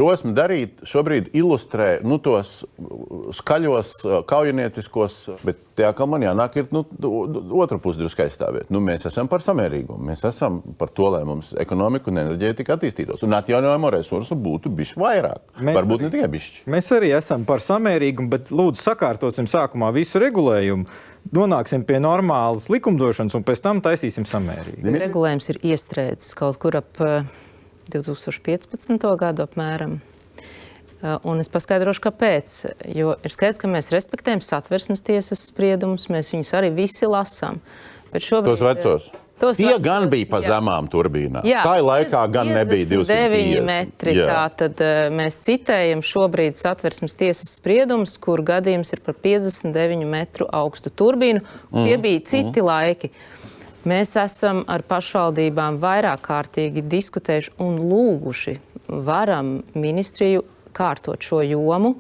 Drosme darīt šobrīd ilustrē tos skaļos, kaujinieciskos, bet tajā, kā man jānāk, ir otra puse drusku aizstāvēt. Mēs esam par samērīgumu. Mēs esam par to, lai mums ekonomika un enerģētika attīstītos. Un atjaunojamo resursu būtu bišķi vairāk. Varbūt ne tikai bišķi. Mēs arī esam par samērīgumu, bet lūdzu sakārtosim sākumā visu regulējumu. Nonāksim pie normālas likumdošanas un pēc tam taisīsim samērīgi. Regulējums ir iestrēdzis kaut kur ap 2015. gadu apmēram. Un es paskaidrošu, kāpēc. Jo ir skaidrs, ka mēs respektējam Satversmes tiesas spriedumus, mēs viņus arī visi lasām. Bet šobrīd, tos vecos? Tie gan bija pa zemām turbīnām. Tā laikā gan nebija 250 metri. Tātad mēs citējam šobrīd Satversmes tiesas spriedumus, kur gadījums ir par 59 metru augstu turbīnu. Tie bija citi laiki. Mēs esam ar pašvaldībām vairāk kārtīgi diskutējuši un lūguši varam ministriju kārtot šo jomu,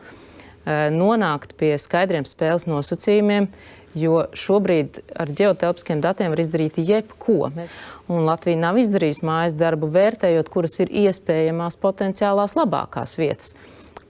nonākt pie skaidriem spēles nosacījumiem, jo šobrīd ar ģeotelpiskiem datiem var izdarīt jebko. Un Latvija nav izdarījusi mājas darbu, vērtējot, kuras ir iespējamās potenciālās labākās vietas.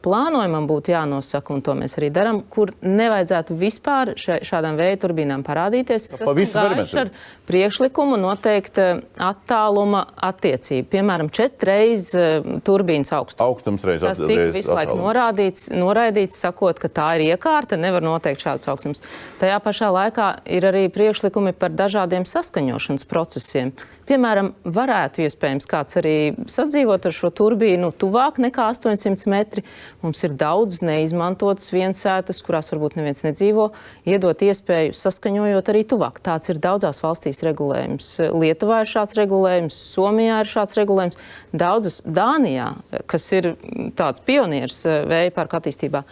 Plānojumam būtu jānosaka, un to mēs arī darām, kur nevajadzētu vispār šādām vēja turbīnām parādīties. Esam gājuši ar priekšlikumu noteikt attāluma attiecību. Piemēram, 4 reizes turbīnas augstums. Augstums reiz Tas tika visu laiku noraidīts, sakot, ka tā ir iekārta, nevar noteikt šāds augstums. Tajā pašā laikā ir arī priekšlikumi par dažādiem saskaņošanas procesiem. Piemēram, varētu iespējams kāds arī sadzīvot ar šo turbīnu tuvāk nekā 800 metri. Mums ir daudz neizmantotas viensētas, kurās varbūt neviens nedzīvo, iedot iespēju saskaņojot arī tuvāk. Tāds ir daudzās valstīs regulējums. Lietuvā ir šāds regulējums, Somijā ir šāds regulējums. Daudzas Dānijā, kas ir tāds pionieris vēja parku attīstībā,